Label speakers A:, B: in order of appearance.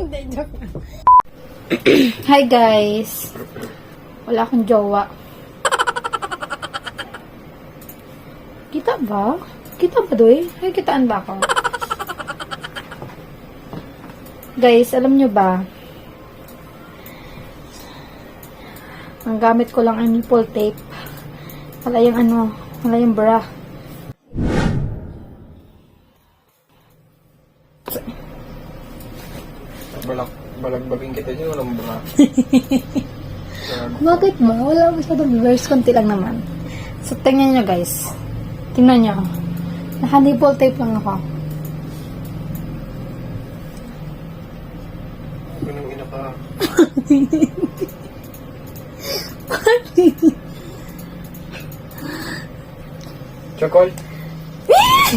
A: Hindi, joke lang. Hi guys. Wala akong jowa. Kita ba? Kita ba doy? Ay, kitaan ba ako? Guys, alam nyo ba? Ang gamit ko lang ang nipple tape. Wala yung ano, wala yung bra.
B: Balagbagin kita dyan, walang bra.
A: Bakit ba? Wala masyadong viewers, konti lang naman. So, tingnan nyo guys. Tingnan nyo. Naka-nipple tape lang ako.
B: Ganun ina ka. Chokol?